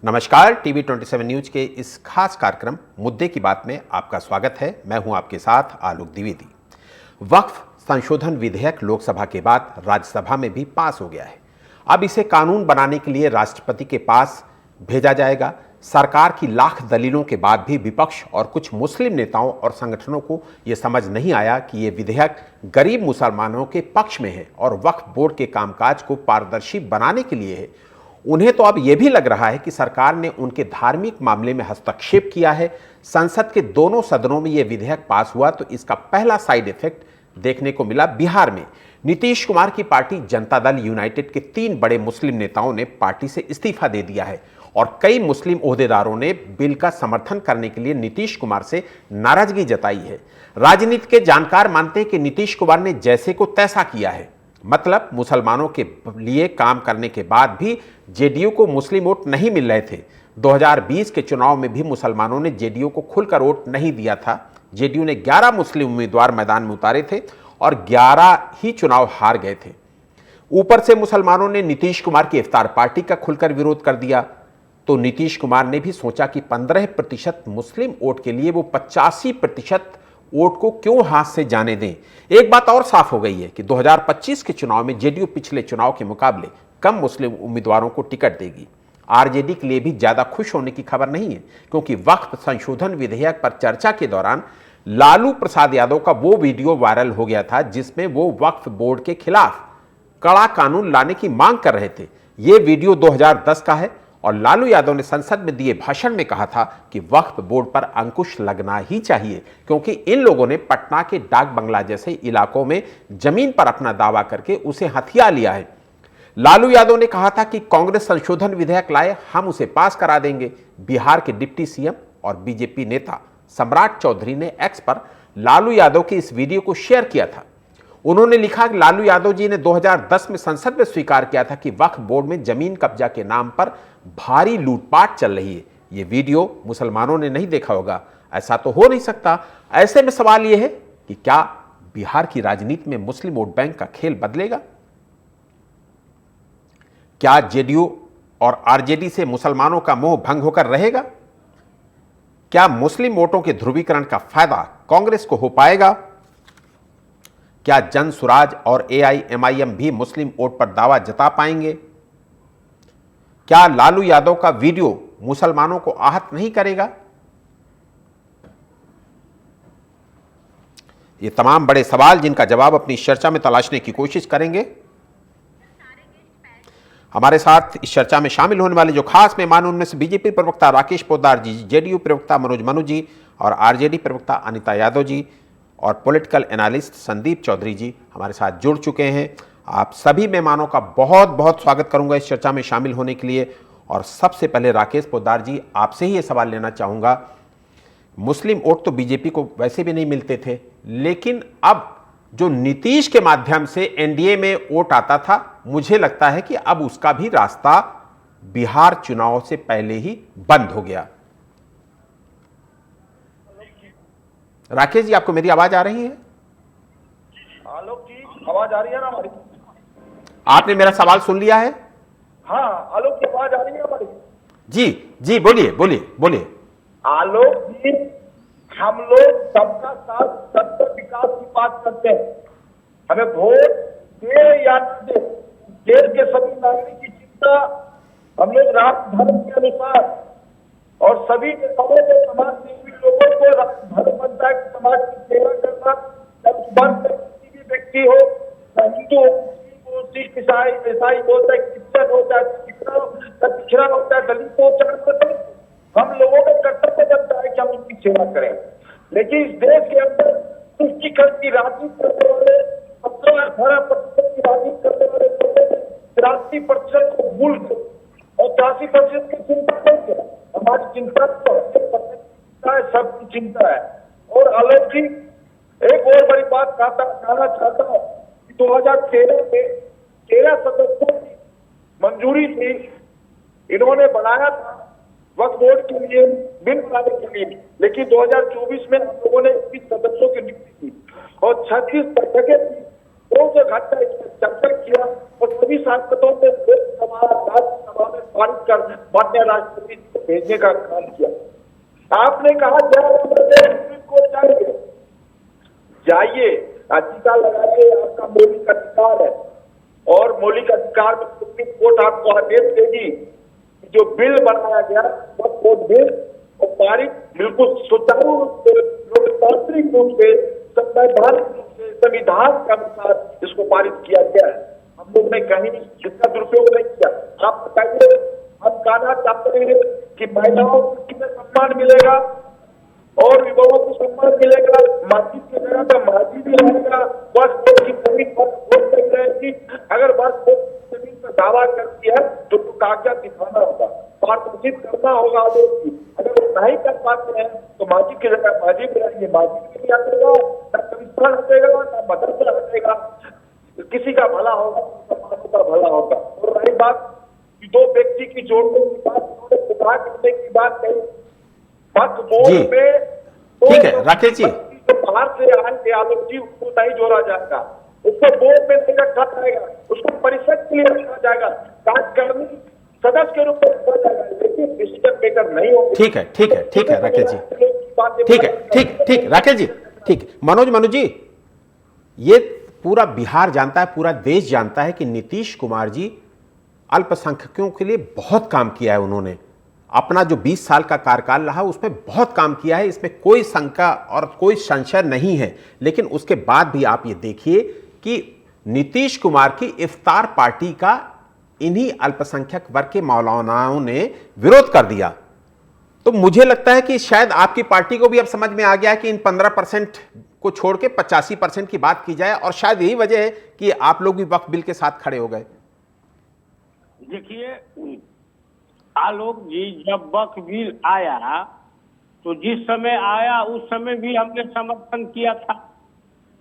नमस्कार, TV 27 news के इस खास कार्यक्रम मुद्दे की बात में आपका स्वागत है। मैं हूं आपके साथ आलोक द्विवेदी। वक्फ संशोधन विधेयक लोकसभा के बाद राज्यसभा में भी पास हो गया है। अब इसे कानून बनाने के लिए राष्ट्रपति के पास भेजा जाएगा। सरकार की लाख दलीलों के बाद भी विपक्ष और कुछ मुस्लिम नेताओं और संगठनों को यह समझ नहीं आया कि यह विधेयक गरीब मुसलमानों के पक्ष में है और वक्फ बोर्ड के कामकाज को पारदर्शी बनाने के लिए है। उन्हें तो अब यह भी लग रहा है कि सरकार ने उनके धार्मिक मामले में हस्तक्षेप किया है। संसद के दोनों सदनों में यह विधेयक पास हुआ तो इसका पहला साइड इफेक्ट देखने को मिला बिहार में। नीतीश कुमार की पार्टी जनता दल यूनाइटेड के 3 बड़े मुस्लिम नेताओं ने पार्टी से इस्तीफा दे दिया है और कई मुस्लिम ओहदेदारों ने बिल का समर्थन करने के लिए नीतीश कुमार से नाराजगी जताई है। राजनीति के जानकार मानते हैं कि नीतीश कुमार ने जैसे को तैसा किया है, मतलब मुसलमानों के लिए काम करने के बाद भी जेडीयू को मुस्लिम वोट नहीं मिल रहे थे। 2020 के चुनाव में भी मुसलमानों ने जेडीयू को खुलकर वोट नहीं दिया था। जेडीयू ने 11 मुस्लिम उम्मीदवार मैदान में उतारे थे और 11 ही चुनाव हार गए थे। ऊपर से मुसलमानों ने नीतीश कुमार की इफ्तार पार्टी का खुलकर विरोध कर दिया, तो नीतीश कुमार ने भी सोचा कि 15% मुस्लिम वोट के लिए वो 85% वोट को क्यों हाथ से जाने दें। एक बात और साफ हो गई है कि 2025 के चुनाव में जेडीयू पिछले चुनाव के मुकाबले कम मुस्लिम उम्मीदवारों को टिकट देगी। आरजेडी के लिए भी ज्यादा खुश होने की खबर नहीं है, क्योंकि वक्फ संशोधन विधेयक पर चर्चा के दौरान लालू प्रसाद यादव का वो वीडियो वायरल हो गया था जिसमें वो वक्फ बोर्ड के खिलाफ कड़ा कानून लाने की मांग कर रहे थे। ये वीडियो 2010 का है और लालू यादव ने संसद में दिए भाषण में कहा था कि वक्फ बोर्ड पर अंकुश लगना ही चाहिए, क्योंकि इन लोगों ने पटना के डाक बंगला जैसे इलाकों में जमीन पर अपना दावा करके उसे हथिया लिया है। लालू यादव ने कहा था कि कांग्रेस संशोधन विधेयक लाए, हम उसे पास करा देंगे। बिहार के डिप्टी सीएम और बीजेपी नेता सम्राट चौधरी ने एक्स पर लालू यादव के इस वीडियो को शेयर किया था। उन्होंने लिखा कि लालू यादव जी ने 2010 में संसद में स्वीकार किया था कि वक्फ बोर्ड में जमीन कब्जा के नाम पर भारी लूटपाट चल रही है। ये वीडियो मुसलमानों ने नहीं देखा होगा, ऐसा तो हो नहीं सकता। ऐसे में सवाल यह है कि क्या बिहार की राजनीति में मुस्लिम वोट बैंक का खेल बदलेगा? क्या जेडीयू और आरजेडी से मुसलमानों का मोह भंग होकर रहेगा? क्या मुस्लिम वोटों के ध्रुवीकरण का फायदा कांग्रेस को हो पाएगा? क्या जन सुराज और एआईएमआईएम भी मुस्लिम वोट पर दावा जता पाएंगे? क्या लालू यादव का वीडियो मुसलमानों को आहत नहीं करेगा? ये तमाम बड़े सवाल जिनका जवाब अपनी चर्चा में तलाशने की कोशिश करेंगे। हमारे साथ इस चर्चा में शामिल होने वाले जो खास मेहमान, उनमें से बीजेपी प्रवक्ता राकेश पोद्दार जी, जेडीयू प्रवक्ता मनोज मनु जी और आरजेडी प्रवक्ता अनिता यादव जी और पॉलिटिकल एनालिस्ट संदीप चौधरी जी हमारे साथ जुड़ चुके हैं। आप सभी मेहमानों का बहुत बहुत स्वागत करूंगा इस चर्चा में शामिल होने के लिए। और सबसे पहले राकेश पोद्दार जी, आपसे ही ये सवाल लेना चाहूँगा। मुस्लिम वोट तो बीजेपी को वैसे भी नहीं मिलते थे, लेकिन अब जो नीतीश के माध्यम से एनडीए में वोट आता था, मुझे लगता है कि अब उसका भी रास्ता बिहार चुनाव से पहले ही बंद हो गया। राकेश जी, आपको मेरी आवाज आ रही है? आलोक जी, आवाज आ रही है ना हमारी? आपने मेरा सवाल सुन लिया है? हाँ, आलोक की आवाज आ रही है हमारी? जी जी, बोलिए बोलिए बोलिए। आलोक जी, हम लोग सबका साथ सबका विकास की बात करते हैं। हमें वोट दे या न दे, देश के सभी नागरिक की चिंता हम लोग राष्ट्र धर्म के अनुसार और सभी के समाज सेवी लोगों को धर्म बनता है समाज की सेवा करना। किसी भी व्यक्ति हो, हिंदू हो, मुस्लिम हो, सिख ईसाई हो, चाहे क्रिश्चियन हो, चाहे पिछड़ा हो, चाहे दलित हो, चाहे हम लोगों का कर्तव्य बनता है कि हम उनकी सेवा करें। लेकिन इस देश के अंदर तुष्टिकरण की राजनीति करने वाले, 18% की राजनीति करने वाले 83% को भूल गए और 83% की चिंता करते हैं। हमारी चिंता तो है, सबकी चिंता है। और अलौकिक एक और बड़ी बात कहना चाहता हूँ कि 2013 में 13 सदस्यों की मंजूरी थी, इन्होंने बनाया था वक्फ बोर्ड के लिए, बिल बनाने के लिए, लेकिन 2024 में हम लोगों ने 21 सदस्यों की नियुक्ति की और 36 बैठकें थी। 2 घंटा इस पर चर्चा किया और सभी सांसदों ने लोकसभा राज्यसभा में पारित कर माननीय राष्ट्रपति को भेजने का काम किया। आपने कहा सुप्रीम कोर्ट जाएंगे, जाइए, याचिका लगाइए, आपका मौलिक अधिकार है और मौलिक अधिकार में सुप्रीम कोर्ट आपको आदेश देगी। जो बिल बनाया गया वो बिल और पारित बिल्कुल सुचारू रूप से, लोकतांत्रिक रूप से, संवैधानिक रूप से, संविधान के अनुसार इसको पारित किया गया है। हम लोग ने कहीं इसका दुरुपयोग नहीं किया। आप बताइए, हम कहना चाहते हैं कि महिलाओं को कितना सम्मान मिलेगा और युवाओं को सम्मान मिलेगा। मस्जिद की जगह पर मस्जिद भी रहेगा, वक्फ बोर्ड की जमीन वक्फ नहीं रहेगी। अगर वक्फ बोर्ड की जमीन पर दावा करती है तो कागजात दिखाना होगा, पारदर्शित करना होगा आदेश की। अगर वो नहीं कर पाते हैं तो मस्जिद की जगह मस्जिद रहेंगे, मस्जिद भी हटेगा, न कब्रिस्तान हटेगा, न मदरसा हटेगा। किसी का भला होगा, मुसलमानों का भला होगा। और रही बात 2 व्यक्ति की जोड़ने की बात, उन्होंने खुदा करने की बात कही, वक्फ बोर्ड में ठीक है राकेश जी, जो बाहर से आएंगे आलोक जी, उसको नहीं जोड़ा जाएगा, उसको बोर्ड में नहीं रखा जाएगा, उसको परिषद के लिए रखा जाएगा, कार्यकारिणी सदस्य के रूप में रखा जाएगा, लेकिन डिसीजन मेकर नहीं होंगे। ठीक है राकेश जी, ठीक राकेश जी, ठीक। मनोज जी, ये पूरा बिहार जानता है, पूरा देश जानता है कि नीतीश कुमार जी अल्पसंख्यकों के लिए बहुत काम किया है। उन्होंने अपना जो 20 साल का कार्यकाल रहा उसमें बहुत काम किया है, इसमें कोई शंका और कोई संशय नहीं है। लेकिन उसके बाद भी आप ये देखिए कि नीतीश कुमार की इफ्तार पार्टी का इन्हीं अल्पसंख्यक वर्ग के मौलानाओं ने विरोध कर दिया। तो मुझे लगता है कि शायद आपकी पार्टी को भी अब समझ में आ गया है कि इन 15% को छोड़ के 85% की बात की जाए, और शायद यही वजह है कि आप लोग भी वक्फ बिल के साथ खड़े हो गए। देखिए आलोक जी, जब वक्फ बिल आया तो जिस समय आया उस समय भी हमने समर्थन किया था।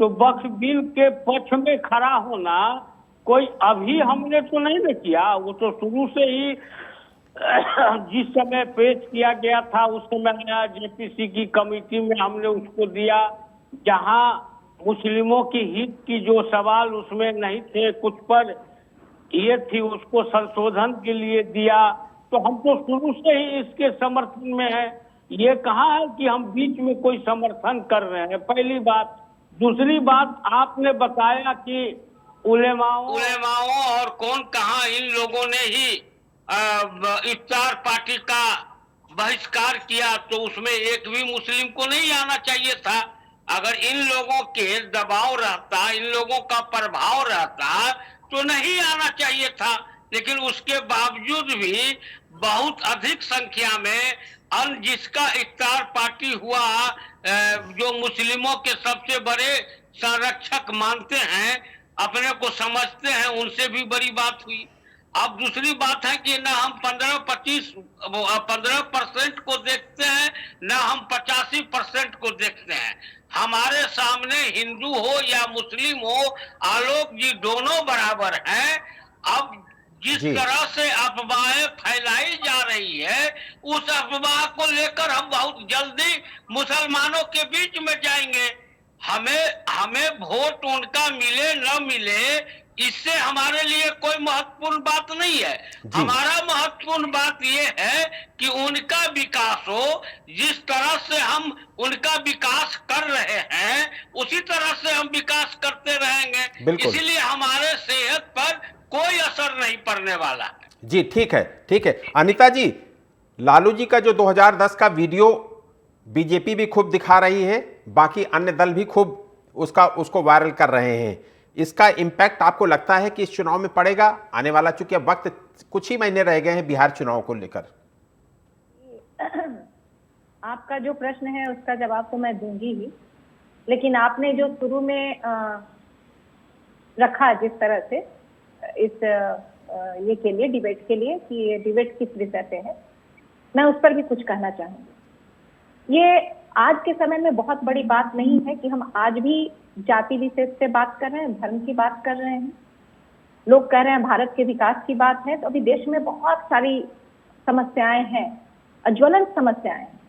तो वक्फ बिल के पक्ष में खड़ा होना कोई अभी हमने तो नहीं किया, वो तो शुरू से ही जिस समय पेश किया गया था उस समय आया, जेपीसी की कमेटी में हमने उसको दिया, जहां मुस्लिमों की हित की जो सवाल उसमें नहीं थे, कुछ पर ये थी, उसको संशोधन के लिए दिया। तो हम तो शुरू से ही इसके समर्थन में है। ये कहा है कि हम बीच में कोई समर्थन कर रहे हैं, पहली बात। दूसरी बात, आपने बताया कि उलेमाओं और कौन कहा इन लोगों ने ही इफ्तार पार्टी का बहिष्कार किया, तो उसमें एक भी मुस्लिम को नहीं आना चाहिए था। अगर इन लोगों के दबाव रहता, इन लोगों का प्रभाव रहता तो नहीं आना चाहिए था। लेकिन उसके बावजूद भी बहुत अधिक संख्या में जिसका इफ्तार पार्टी हुआ, जो मुस्लिमों के सबसे बड़े संरक्षक मानते हैं, अपने को समझते हैं, उनसे भी बड़ी बात हुई। अब दूसरी बात है कि ना हम 15% को देखते हैं, ना हम 85% को देखते हैं। हमारे सामने हिंदू हो या मुस्लिम हो, आलोक जी, दोनों बराबर हैं। अब जिस तरह से अफवाहें फैलाई जा रही है, उस अफवाह को लेकर हम बहुत जल्दी मुसलमानों के बीच में जाएंगे। हमें वोट उनका मिले न मिले, इससे हमारे लिए कोई महत्वपूर्ण बात नहीं है। हमारा महत्वपूर्ण बात यह है कि उनका विकास हो। जिस तरह से हम उनका विकास कर रहे हैं उसी तरह से हम विकास करते रहेंगे। इसीलिए हमारे सेहत पर कोई असर नहीं पड़ने वाला है। जी ठीक है। अनिता जी, लालू जी का जो 2010 का वीडियो बीजेपी भी खूब दिखा रही है, बाकी अन्य दल भी खूब उसको वायरल कर रहे हैं। इसका इम्पैक्ट आपको लगता है कि इस चुनाव में पड़ेगा आने वाला, चूंकि अब वक्त कुछ ही महीने रह गए हैं बिहार चुनाव को लेकर? आपका जो प्रश्न है उसका जवाब तो मैं दूंगी ही, लेकिन आपने जो शुरू में रखा जिस तरह से इस ये के लिए, डिबेट के लिए, कि ये डिबेट किस विषय पे है, मैं उस पर भी कुछ कहना चाहूंगी। ये आज के समय में बहुत बड़ी बात नहीं है कि हम आज भी जाति विशेष से बात कर रहे हैं, धर्म की बात कर रहे हैं। लोग कह रहे हैं भारत के विकास की बात है, तो अभी देश में बहुत सारी समस्याएं हैं, ज्वलंत समस्याएं हैं।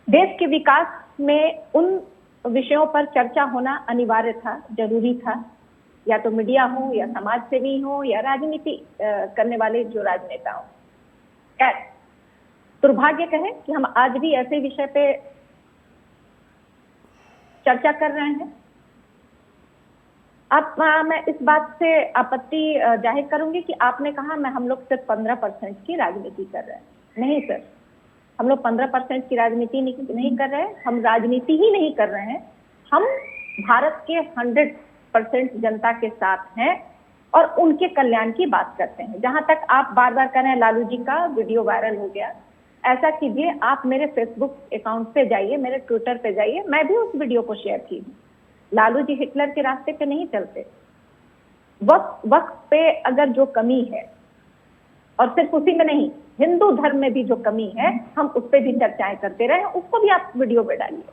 देश के विकास में उन विषयों पर चर्चा होना अनिवार्य था, जरूरी था, या तो मीडिया हो या समाज सेवी हो या राजनीति करने वाले जो राजनेता हो। खैर, दुर्भाग्य कहे कि हम आज भी ऐसे विषय पे चर्चा कर रहे हैं। अब मैं इस बात से आपत्ति जाहिर करूंगी कि आपने कहा मैं हम लोग सिर्फ 15% की राजनीति कर रहे हैं। नहीं सर, हम लोग 15% की राजनीति नहीं कर रहे हैं। हम राजनीति ही नहीं कर रहे हैं, हम भारत के 100% जनता के साथ हैं और उनके कल्याण की बात करते हैं। जहां तक आप बार बार कह रहे हैं लालू जी का वीडियो वायरल हो गया, ऐसा कीजिए, आप मेरे फेसबुक अकाउंट पे जाइए, मेरे ट्विटर पे जाइए, मैं भी उस वीडियो को शेयर की हूँ। लालू जी हिटलर के रास्ते पे नहीं चलते। वक्त पे अगर जो कमी है, और सिर्फ उसी में नहीं, हिंदू धर्म में भी जो कमी है, हम उस पर भी चर्चाएं करते रहे, उसको भी आप वीडियो पे डालिए।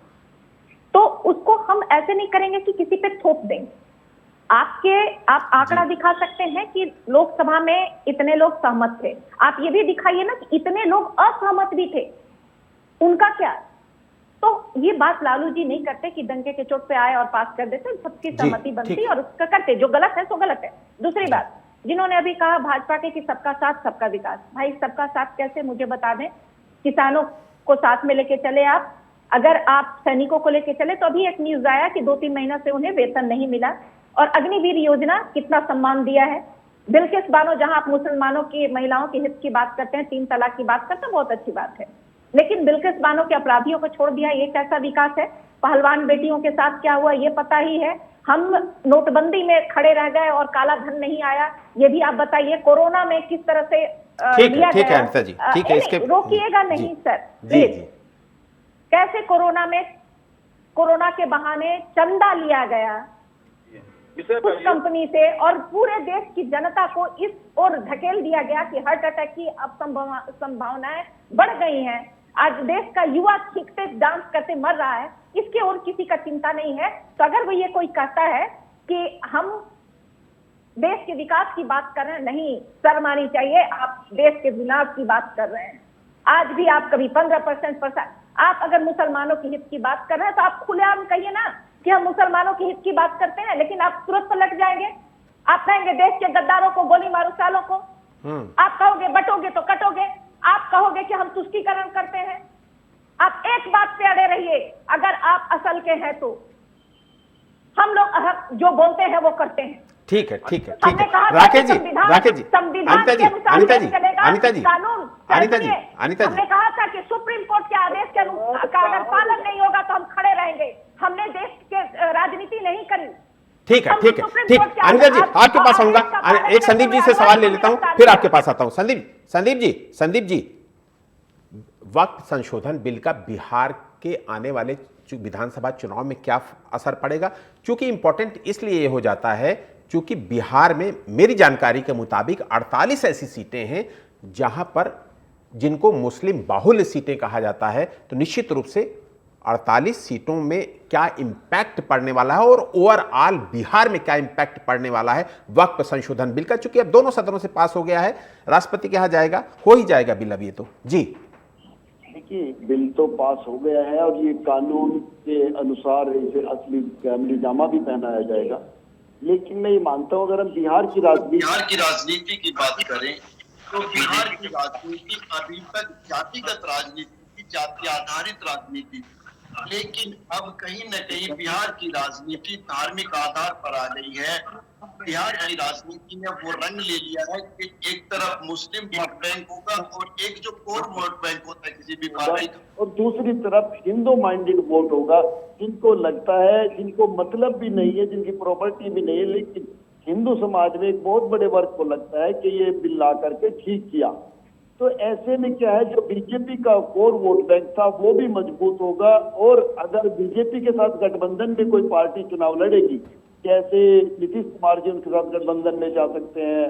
तो उसको हम ऐसे नहीं करेंगे कि किसी पे थोप देंगे। आप आंकड़ा दिखा सकते हैं कि लोकसभा में इतने लोग सहमत थे, आप ये भी दिखाइए ना कि इतने लोग असहमत भी थे, उनका क्या? तो ये बात लालू जी नहीं करते कि डंके के चोट पे आए और पास कर देते, सबकी सहमति बनती और उसका करते, जो गलत है सो गलत है। दूसरी बात, जिन्होंने अभी कहा भाजपा के कि सबका साथ सबका विकास, भाई सबका साथ कैसे, मुझे बता दें। किसानों को साथ में लेके चले आप, अगर आप सैनिकों को लेके चले तो अभी एक न्यूज आया कि 2-3 महीना से उन्हें वेतन नहीं मिला, और अग्निवीर योजना कितना सम्मान दिया है। बिल्किस बानो, जहां आप मुसलमानों की महिलाओं के हित की बात करते हैं, 3 तलाक की बात करते हैं, बहुत अच्छी बात है, लेकिन बिल्किस बानो के अपराधियों को छोड़ दिया, ये कैसा विकास है? पहलवान बेटियों के साथ क्या हुआ ये पता ही है। हम नोटबंदी में खड़े रह गए और काला धन नहीं आया, ये भी आप बताइए। कोरोना में किस तरह से लिया ठीक गया? है अनिता जी, ठीक है, इसके रोकिएगा नहीं सर प्लीज। कैसे कोरोना के बहाने चंदा लिया गया कुछ कंपनी से और पूरे देश की जनता को इस ओर धकेल दिया गया कि हार्ट अटैक की अब संभावनाएं बढ़ गई हैं। आज देश का युवा चीखते डांस करते मर रहा है, इसके ओर किसी का चिंता नहीं है। तो अगर वो ये कोई कहता है कि हम देश के विकास की बात कर रहे हैं, नहीं, शर्म आनी चाहिए, आप देश के विनाश की बात कर रहे हैं। आज भी आप कभी 15%, आप अगर मुसलमानों के हित की बात कर रहे हैं तो आप खुलेआम कहिए ना कि हम मुसलमानों के हित की बात करते हैं, लेकिन आप तुरंत पलट जाएंगे। आप कहेंगे देश के गद्दारों को गोली मारो, सालों को। आप कहोगे बटोगे तो कटोगे, आप कहोगे कि हम तुष्टीकरण करते हैं। आप एक बात पे अड़े रहिए, अगर आप असल के हैं तो हम लोग जो बोलते हैं वो करते हैं। ठीक है राकेश जी, अनिता जी, हमने कहा था कि सुप्रीम कोर्ट के आदेश के अगर पालन नहीं होगा तो हम खड़े रहेंगे। हमने देश के राजनीति नहीं करी। ठीक है अनिता जी, आपके पास आऊंगा। एक संदीप जी से सवाल ले लेता हूं, फिर आपके पास आता हूं। संदीप जी, वक्त संशोधन बिल का बिहार के आने वाले विधानसभा चुनाव में क्या असर पड़ेगा? चूंकि इंपॉर्टेंट इसलिए ये हो जाता है क्योंकि बिहार में मेरी जानकारी के मुताबिक 48 ऐसी सीटें हैं जहां पर जिनको मुस्लिम बाहुल्य सीटें कहा जाता है। तो निश्चित रूप से 48 सीटों में क्या इंपैक्ट पड़ने वाला है और ओवरऑल बिहार में क्या इंपैक्ट पड़ने वाला है वक्त संशोधन बिल का? चूंकि अब दोनों सदनों से पास हो गया है, राष्ट्रपति के यहां जाएगा, हो ही जाएगा बिल। अब ये तो जी देखिए, बिल तो पास हो गया है और ये कानून के अनुसार इसे असली फैमिली जामा भी पहनाया जाएगा। लेकिन मैं ये मानता हूँ, अगर हम बिहार की राजनीति की बात करें तो बिहार की राजनीति अभी तक जातिगत राजनीति, जाति आधारित राजनीति, लेकिन अब कहीं न कहीं बिहार की राजनीति धार्मिक आधार पर आ गई है। बिहार की राजनीति ने वो रंग ले लिया है कि एक तरफ मुस्लिम वोट बैंक होगा और एक जो कोर वोट बैंक होता है किसी भी पार्टी का, और दूसरी तरफ हिंदू माइंडेड वोट होगा, जिनको लगता है, जिनको मतलब भी नहीं है, जिनकी प्रॉपर्टी भी नहीं है, लेकिन हिंदू समाज में एक बहुत बड़े वर्ग को लगता है कि ये बिल ला करके ठीक किया। तो ऐसे में क्या है, जो बीजेपी का कोर वोट बैंक था वो भी मजबूत होगा। और अगर बीजेपी के साथ गठबंधन में कोई पार्टी चुनाव लड़ेगी, जैसे नीतीश कुमार जी उनके साथ गठबंधन में जा सकते हैं,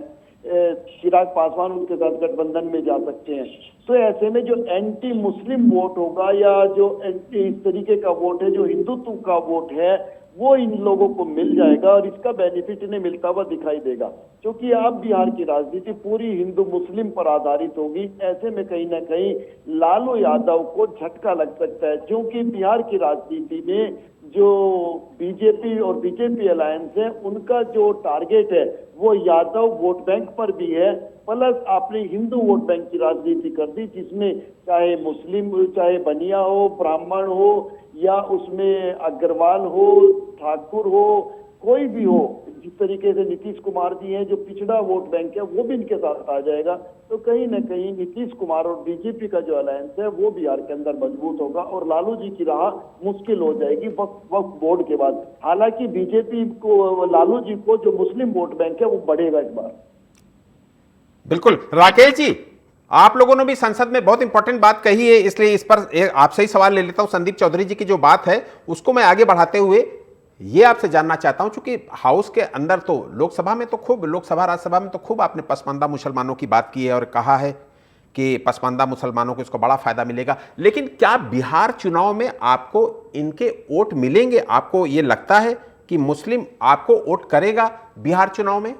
चिराग पासवान उनके साथ गठबंधन में जा सकते हैं, तो ऐसे में जो एंटी मुस्लिम वोट होगा या जो एंटी इस तरीके का वोट है, जो हिंदुत्व का वोट है, वो इन लोगों को मिल जाएगा और इसका बेनिफिट इन्हें मिलता हुआ दिखाई देगा। क्योंकि अब बिहार की राजनीति पूरी हिंदू मुस्लिम पर आधारित होगी। ऐसे में कहीं ना कहीं लालू यादव को झटका लग सकता है, क्योंकि बिहार की राजनीति में जो बीजेपी और बीजेपी अलायंस है उनका जो टारगेट है वो यादव वोट बैंक पर भी है, प्लस आपने हिंदू वोट बैंक की राजनीति कर दी, जिसमें चाहे मुस्लिम, चाहे बनिया हो, ब्राह्मण हो, या उसमें अग्रवाल हो, ठाकुर हो, कोई भी हो। जिस तरीके से नीतीश कुमार जी हैं, जो पिछड़ा वोट बैंक है वो भी इनके साथ आ जाएगा। तो कहीं ना कहीं नीतीश कुमार और बीजेपी का जो अलायंस है वो बिहार के अंदर मजबूत होगा और लालू जी की राह मुश्किल हो जाएगी वक्फ बोर्ड के बाद। हालांकि बीजेपी को, लालू जी को जो मुस्लिम वोट बैंक है वो बढ़ेगा इस बार। बिल्कुल। राकेश जी, आप लोगों ने भी संसद में बहुत इंपॉर्टेंट बात कही है, इसलिए इस पर आपसे ही सवाल ले लेता हूं। संदीप चौधरी जी की जो बात है उसको मैं आगे बढ़ाते हुए ये आपसे जानना चाहता हूं, चूंकि हाउस के अंदर तो लोकसभा में तो खूब, लोकसभा राज्यसभा में तो खूब आपने पसमानदा मुसलमानों की बात की है और कहा है कि पसमानदा मुसलमानों को इसको बड़ा फायदा मिलेगा, लेकिन क्या बिहार चुनाव में आपको इनके वोट मिलेंगे? आपको ये लगता है कि मुस्लिम आपको वोट करेगा बिहार चुनाव में?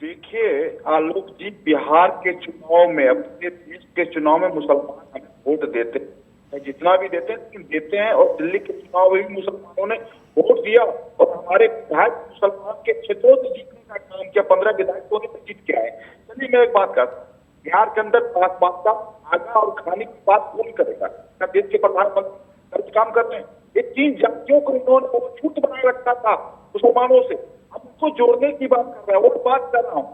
देखिए आलोक जी, बिहार के चुनाव में, अपने देश के चुनाव में मुसलमान हमें वोट देते हैं, जितना भी देते हैं लेकिन देते हैं। और दिल्ली के चुनाव में भी मुसलमानों ने वोट दिया और हमारे विधायक मुसलमान के क्षेत्रों से जीतने का काम किया। 15 विधायकों ने जीत के आए। चलिए मैं एक बात करता हूँ, बिहार के अंदर पासपाता आगा और खाने की बात कौन करेगा? क्या देश के प्रधानमंत्री कुछ काम कर रहे हैं? ये 3 जातियों को इन्होंने छूट बनाए रखा था मुसलमानों से, अब उसको जोड़ने की बात कर रहा है। और बात कर रहा हूँ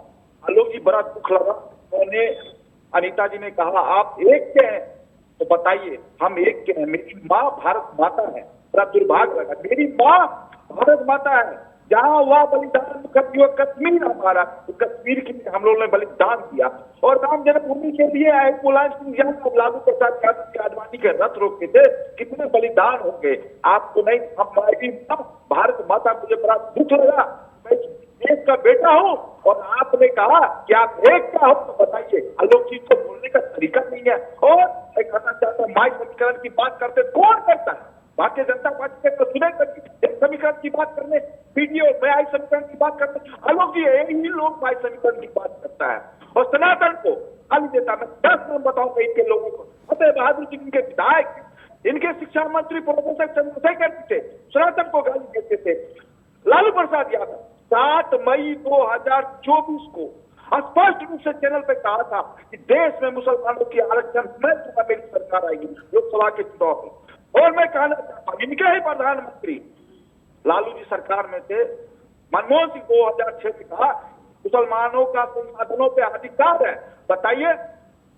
आलोक जी, बड़ा दुख लगा उन्होंने, अनीता जी ने कहा आप एक के हैं, तो बताइए हम एक के हैं। मेरी माँ भारत माता है, बड़ा दुर्भाग्य लगा। मेरी माँ भारत माता है, जहाँ वह बलिदान कश्मीर हमारा, तो कश्मीर के लिए हम लोगों ने बलिदान दिया। और राम जन्मभूमि के लिए लालू प्रसाद यादव की आडवाणी के रथ रोके थे, कितने बलिदान हो गए। आपको नहीं, हमारी भारत माता, मुझे बड़ा दुख लगा। मैं देश का बेटा हूँ और आपने कहा कि आप एक का हो, तो बताइए। आलोक जी को बोलने का तरीका नहीं है। और मैं कहना चाहता हूँ, माई समीकरण की बात करते कौन करता है? भारतीय जनता पार्टी के तो सुने एक समीकरण की बात करने, वीडियो में आई समीकरण की बात करते आलोक जी, यही लोग माई समीकरण की बात करता है और सनातन को गाली देता। मैं 10 नाम बताऊंगा इनके लोगों को। फतेह बहादुर जी इनके विधायक, इनके शिक्षा मंत्री प्रोफेसर चंद्रशेखर जी थे, सनातन को गाली देते थे। लालू प्रसाद यादव 7 मई 2024 को स्पष्ट रूप से चैनल पे कहा था कि देश में मुसलमानों की आरक्षण में मेरी सरकार आएगी लोकसभा के चुनाव में। और मैं कहना चाहता हूं, इनके ही प्रधानमंत्री लालू जी सरकार में थे, मनमोहन सिंह 2006 में कहा मुसलमानों का संसाधनों पे अधिकार है। बताइए,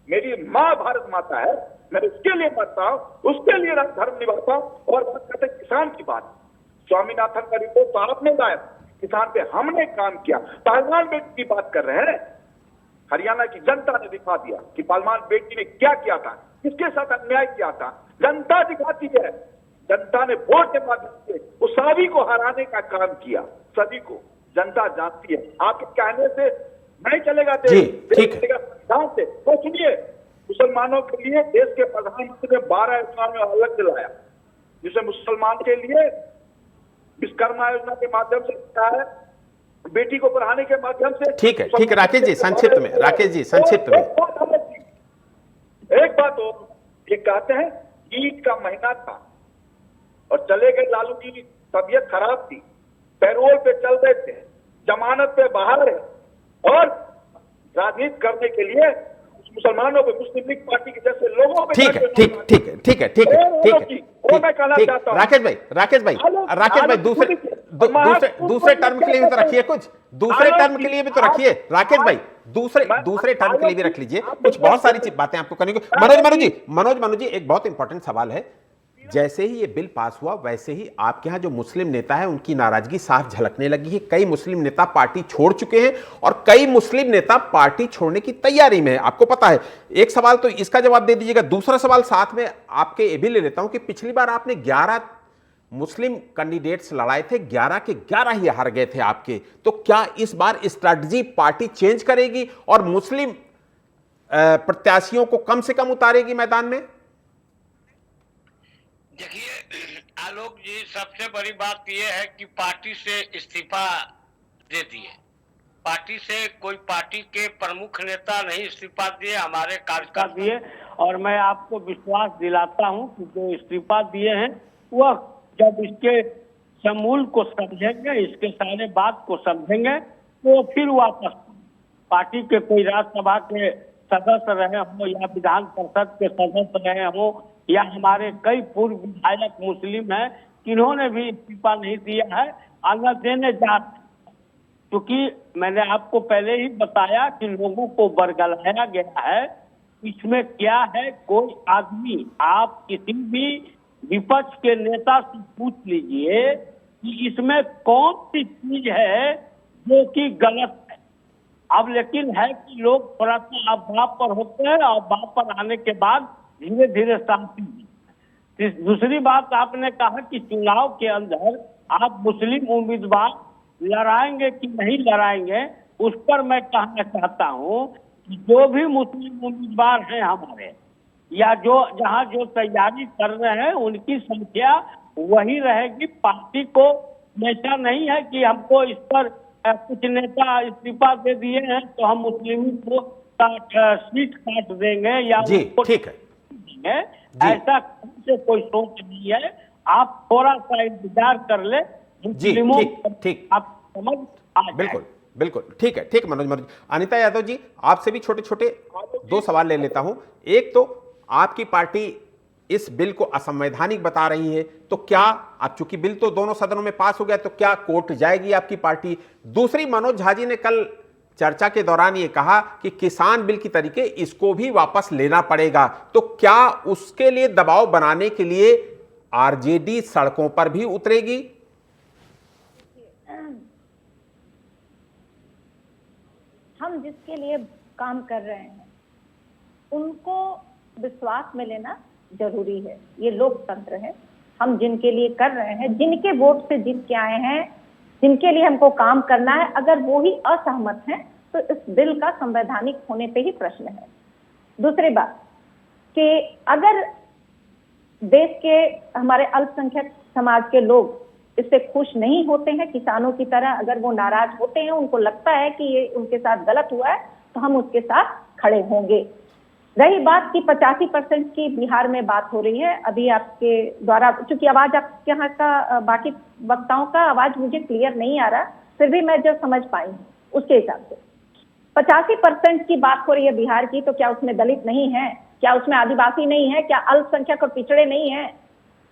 मेरी माँ भारत माता है, मैं उसके लिए मरता हूं, उसके लिए धर्म निभाता हूं। और बात करते किसान की बात, स्वामीनाथन का रिपोर्ट तो आपने लाया, किसान पे हमने काम किया। पहलवान बेटी की बात कर रहे हैं, हरियाणा की जनता ने दिखा दिया कि पहलवान बेटी ने क्या किया था, किसके साथ अन्याय किया था। जनता दिखाती है, जनता ने वोट के माध्यम से उस सभी को हराने का काम किया। सभी को जनता जानती है। आपके कहने से नहीं चलेगा देश, संविधान से। तो सुनिए, मुसलमानों के लिए देश के प्रधानमंत्री ने 12 योजना अलग दिलाया, जिसे मुसलमान के लिए विश्वकर्मा योजना के माध्यम से क्या है, बेटी को पढ़ाने के माध्यम से। ठीक है राकेश जी, संक्षिप्त में, राकेश जी संक्षिप्त में एक बात हो, ये कहते हैं ईद का महीना था और चले गए लालू की तबीयत खराब थी, पैरोल पे चल रहे थे, जमानत पे बाहर है और राजनीति करने के लिए मुसलमानों पे, मुस्लिम लीग पार्टी के जैसे लोगों पे। ठीक है राकेश भाई दूसरे टर्म के लिए भी तो रखिए, कुछ दूसरे टर्म के लिए भी तो रखिए राकेश भाई, दूसरे टर्म के लिए भी रख लीजिए। कुछ बहुत सारी बातें आपको करनी होगी। मनोज जी, एक बहुत इंपॉर्टेंट सवाल है। जैसे ही ये बिल पास हुआ वैसे ही आपके यहां जो मुस्लिम नेता है उनकी नाराजगी साफ झलकने लगी है। कई मुस्लिम नेता पार्टी छोड़ चुके हैं और कई मुस्लिम नेता पार्टी छोड़ने की तैयारी में है, आपको पता है। एक सवाल तो इसका जवाब दे दीजिएगा, दूसरा सवाल साथ में आपके ये भी ले लेता हूं कि पिछली बार आपने 11 मुस्लिम कैंडिडेट्स लड़ाए थे, 11 के 11 ही हार गए थे आपके। तो क्या इस बार स्ट्रैटेजी पार्टी चेंज करेगी और मुस्लिम प्रत्याशियों को कम से कम उतारेगी मैदान में? देखिए आलोक जी, सबसे बड़ी बात यह है कि पार्टी से इस्तीफा दे दिए। पार्टी से कोई पार्टी के प्रमुख नेता नहीं इस्तीफा दिए, हमारे कार्यकर्ता दिए। और मैं आपको विश्वास दिलाता हूं कि जो इस्तीफा दिए हैं वह जब इसके समूल को समझेंगे, इसके सारे बात को समझेंगे, तो फिर वापस पार्टी के कोई राज्यसभा के सदस्य रहे हो या विधान परिषद के सदस्य रहे हो या हमारे कई पूर्व विधायक मुस्लिम हैं जिन्होंने भी इस्तीफा नहीं दिया है, आना देने जा, क्योंकि मैंने आपको पहले ही बताया कि लोगों को बरगलाया गया है। इसमें क्या है, कोई आदमी, आप किसी भी विपक्ष के नेता से पूछ लीजिए कि इसमें कौन सी चीज है जो कि गलत है। अब लेकिन है कि लोग थोड़ा सा अफवाह पर होते हैं और बात पर आने के बाद धीरे धीरे शांति। दूसरी बात, आपने कहा कि चुनाव के अंदर आप मुस्लिम उम्मीदवार लड़ाएंगे कि नहीं लड़ाएंगे, उस पर मैं कहना चाहता हूं कि जो भी मुस्लिम उम्मीदवार हैं हमारे, या जो जहां जो तैयारी कर रहे हैं, उनकी संख्या वही रहेगी। पार्टी को ऐसा नहीं है कि हमको इस पर कुछ नेता इस्तीफा दे दिए हैं तो हम मुस्लिम को सीट काट देंगे या जी, ठीक है, ऐसा से कोई सोच नहीं है। आप थोड़ा सा इंतजार कर ले, मुस्लिमों ठीक, आप समझ आ जाए। बिल्कुल बिल्कुल, ठीक है मनोज। अनिता यादव जी, आपसे भी छोटे छोटे दो सवाल ले लेता हूं। एक तो आपकी पार्टी इस बिल को असंवैधानिक बता रही है, तो क्या अब चूंकि बिल तो दोनों सदनों में पास हो गया, तो क्या कोर्ट जाएगी आपकी पार्टी? दूसरी, मनोज झा जी ने कल चर्चा के दौरान यह कहा कि किसान बिल की तरीके इसको भी वापस लेना पड़ेगा, तो क्या उसके लिए दबाव बनाने के लिए आरजेडी सड़कों पर भी उतरेगी? हम जिसके लिए काम कर रहे हैं उनको विश्वास में लेना जरूरी है। ये लोकतंत्र है। हम जिनके लिए कर रहे हैं, जिनके वोट से जीत के आए हैं, जिनके लिए हमको काम करना है, अगर वो ही असहमत हैं तो इस बिल का संवैधानिक होने पे ही प्रश्न है। दूसरी बात कि अगर देश के हमारे अल्पसंख्यक समाज के लोग इससे खुश नहीं होते हैं, किसानों की तरह अगर वो नाराज होते हैं, उनको लगता है कि ये उनके साथ गलत हुआ है, तो हम उसके साथ खड़े होंगे। रही बात की 85% की बिहार में बात हो रही है, अभी आपके द्वारा, चूंकि आवाज आपके यहाँ का बाकी वक्ताओं का आवाज मुझे क्लियर नहीं आ रहा, फिर भी मैं जो समझ पाई हूँ उसके हिसाब से 85% की बात हो रही है बिहार की, तो क्या उसमें दलित नहीं है? क्या उसमें आदिवासी नहीं है? क्या अल्पसंख्यक और पिछड़े नहीं है?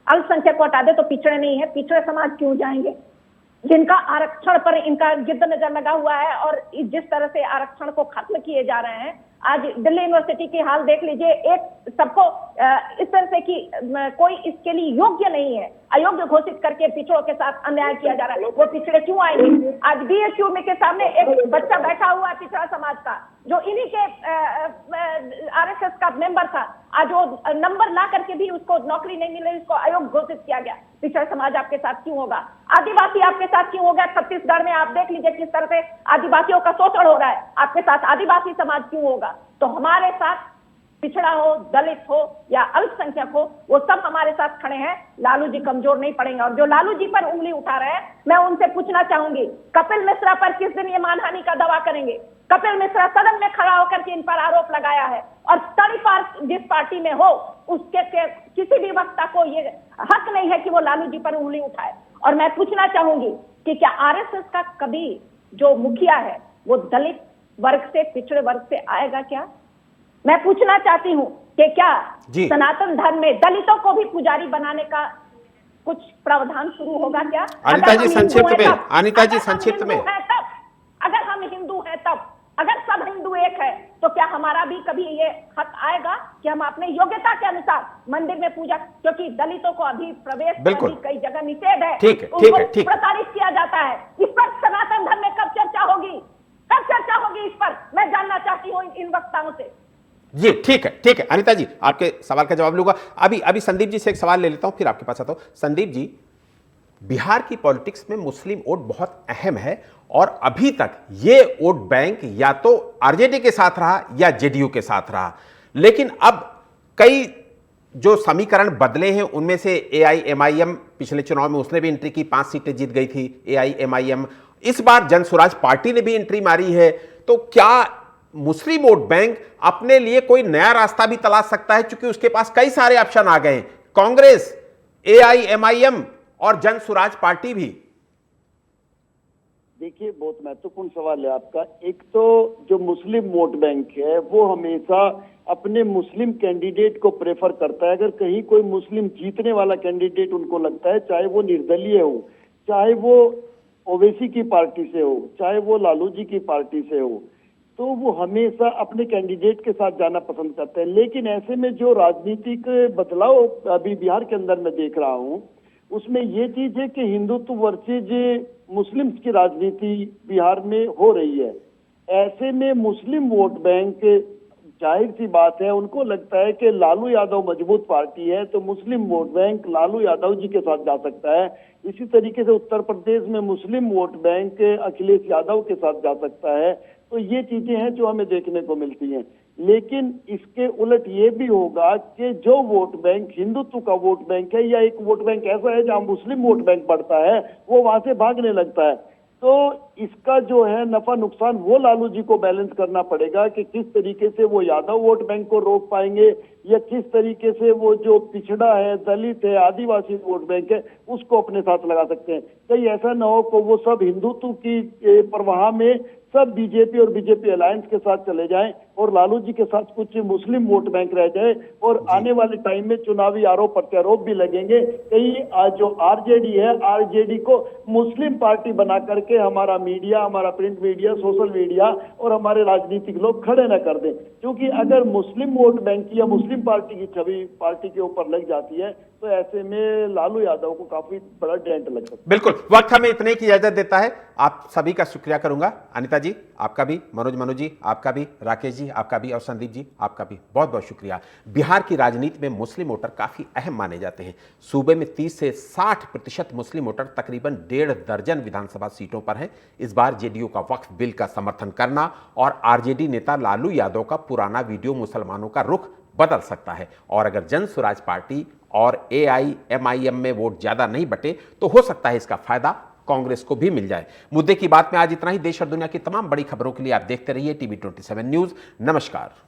अल्पसंख्यक को हटा दे तो पिछड़े नहीं है, पिछड़े समाज क्यों जाएंगे? जिनका आरक्षण पर इनका गिद्ध नजर लगा हुआ है और जिस तरह से आरक्षण को खत्म किए जा रहे हैं, आज दिल्ली यूनिवर्सिटी की हाल देख लीजिए, एक सबको इस तरह से कि कोई इसके लिए योग्य नहीं है, अयोग्य घोषित करके पिछड़ों के साथ अन्याय किया जा रहा है। वो पिछड़े क्यों आएंगे? आज बीएचयू में के सामने एक बच्चा बैठा हुआ है पिछड़ा समाज का, जो इन्हीं के आरएसएस का मेंबर था, आज वो नंबर ला करके भी उसको नौकरी नहीं मिल रही, उसको अयोग्य घोषित किया गया। पिछड़ा समाज आपके साथ क्यों होगा? आदिवासी आपके साथ क्यों होगा? छत्तीसगढ़ में आप देख लीजिए किस तरह से आदिवासियों का शोषण हो रहा है, आपके साथ आदिवासी समाज क्यों होगा? तो हमारे साथ पिछड़ा हो, दलित हो या अल्पसंख्यक हो, वो सब हमारे साथ खड़े हैं। लालू जी कमजोर नहीं पड़ेंगे। और जो लालू जी पर उंगली उठा रहे हैं, मैं उनसे पूछना चाहूंगी, कपिल मिश्रा पर किस दिन ये मानहानि का दावा करेंगे? कपिल मिश्रा सदन में खड़ा होकर के इन पर आरोप लगाया है, और जिस पार्टी में हो उसके किसी भी वक्ता को ये हक नहीं है कि वो लालू जी पर उंगली उठाए। और मैं पूछना चाहूंगी कि क्या आरएसएस का कभी जो मुखिया है वो दलित वर्ग से, पिछड़े वर्ग से आएगा क्या? मैं पूछना चाहती हूँ कि क्या सनातन धर्म में दलितों को भी पुजारी बनाने का कुछ प्रावधान शुरू होगा क्या? अनिता जी संक्षिप्त में, अनिता जी संक्षिप्त में, अगर हम हिंदू हैं तब, अगर सब हिंदू एक है, तो क्या हमारा भी कभी ये हक आएगा कि हम अपने योग्यता के अनुसार मंदिर में पूजा, क्योंकि दलितों को अभी प्रवेश भी कई जगह निषेध है, उनको प्रताड़ित किया जाता है। इस पर सनातन धर्म में कब चर्चा होगी? कब चर्चा होगी इस पर? मैं जानना चाहती हूँ इन वक्ताओं से। जी ठीक है अनिता जी, आपके सवाल का जवाब लूंगा। अभी संदीप जी से एक सवाल ले लेता हूं, फिर आपके पास आता हूं। संदीप जी, बिहार की पॉलिटिक्स में मुस्लिम वोट बहुत अहम है, और अभी तक ये वोट बैंक या तो आरजेडी के साथ रहा या जेडीयू के साथ रहा, लेकिन अब कई जो समीकरण बदले हैं, उनमें से एआईएमआईएम पिछले चुनाव में उसने भी एंट्री की, 5 सीटें जीत गई थी एआईएमआईएम। इस बार जन स्वराज पार्टी ने भी एंट्री मारी है। तो क्या मुस्लिम वोट बैंक अपने लिए कोई नया रास्ता भी तलाश सकता है, क्योंकि उसके पास कई सारे ऑप्शन आ गए हैं? कांग्रेस AIMIM और जन स्वराज पार्टी भी? देखिए, बहुत महत्वपूर्ण सवाल है आपका। एक तो जो मुस्लिम वोट बैंक है वो हमेशा अपने मुस्लिम कैंडिडेट को प्रेफर करता है। अगर कहीं कोई मुस्लिम जीतने वाला कैंडिडेट उनको लगता है, चाहे वो निर्दलीय हो, चाहे वो ओवैसी की पार्टी से हो, चाहे वो लालू जी की पार्टी से हो, तो वो हमेशा अपने कैंडिडेट के साथ जाना पसंद करते हैं। लेकिन ऐसे में जो राजनीतिक बदलाव अभी बिहार के अंदर मैं देख रहा हूं, उसमें ये चीज है कि हिंदुत्व वर्सेज मुस्लिम्स की राजनीति बिहार में हो रही है। ऐसे में मुस्लिम वोट बैंक, जाहिर सी बात है, उनको लगता है कि लालू यादव मजबूत पार्टी है तो मुस्लिम वोट बैंक लालू यादव जी के साथ जा सकता है। इसी तरीके से उत्तर प्रदेश में मुस्लिम वोट बैंक अखिलेश यादव के साथ जा सकता है। तो ये चीजें हैं जो हमें देखने को मिलती हैं। लेकिन इसके उलट ये भी होगा कि जो वोट बैंक हिंदुत्व का वोट बैंक है, या एक वोट बैंक ऐसा है जहां मुस्लिम वोट बैंक बढ़ता है, वो वहां से भागने लगता है। तो इसका जो है नफा नुकसान वो लालू जी को बैलेंस करना पड़ेगा कि किस तरीके से वो यादव वोट बैंक को रोक पाएंगे, या किस तरीके से वो जो पिछड़ा है, दलित है, आदिवासी वोट बैंक है, उसको अपने साथ लगा सकते हैं। कहीं ऐसा ना हो कि वो सब हिंदुत्व की प्रवाह में सब बीजेपी और बीजेपी अलायंस के साथ चले जाएं और लालू जी के साथ कुछ मुस्लिम वोट बैंक रह जाए, और आने वाले टाइम में चुनावी आरोप प्रत्यारोप भी लगेंगे। कहीं जो आरजेडी है, आरजेडी को मुस्लिम पार्टी बना करके हमारा मीडिया, हमारा प्रिंट मीडिया, सोशल मीडिया और हमारे राजनीतिक लोग खड़े न कर दें। क्योंकि अगर मुस्लिम वोट बैंक या मुस्लिम पार्टी की छवि पार्टी के ऊपर लग जाती है तो ऐसे में लालू यादव को काफी बड़ा डेंट लग सकता है। बिल्कुल, वक्त हमें इतने की इजाजत देता है। आप सभी का शुक्रिया करूंगा। अनिता जी आपका भी, मनोज जी आपका भी, राकेश जी आपका भी और संदीप जी आपका भी बहुत बहुत शुक्रिया। बिहार की राजनीति में मुस्लिम वोटर काफी अहम माने जाते हैं। सूबे में 30 से 60% मुस्लिम वोटर तकरीबन 1.5 दर्जन विधानसभा सीटों पर हैं। इस बार जेडीयू का वक्फ बिल का समर्थन करना और आरजेडी नेता लालू यादव का पुराना वीडियो मुसलमानों का रुख बदल सकता है। और अगर जन स्वराज पार्टी और AIMIM में वोट ज्यादा नहीं बटे तो हो सकता है इसका फायदा कांग्रेस को भी मिल जाए। मुद्दे की बात में आज इतना ही। देश और दुनिया की तमाम बड़ी खबरों के लिए आप देखते रहिए TV 27 न्यूज। नमस्कार।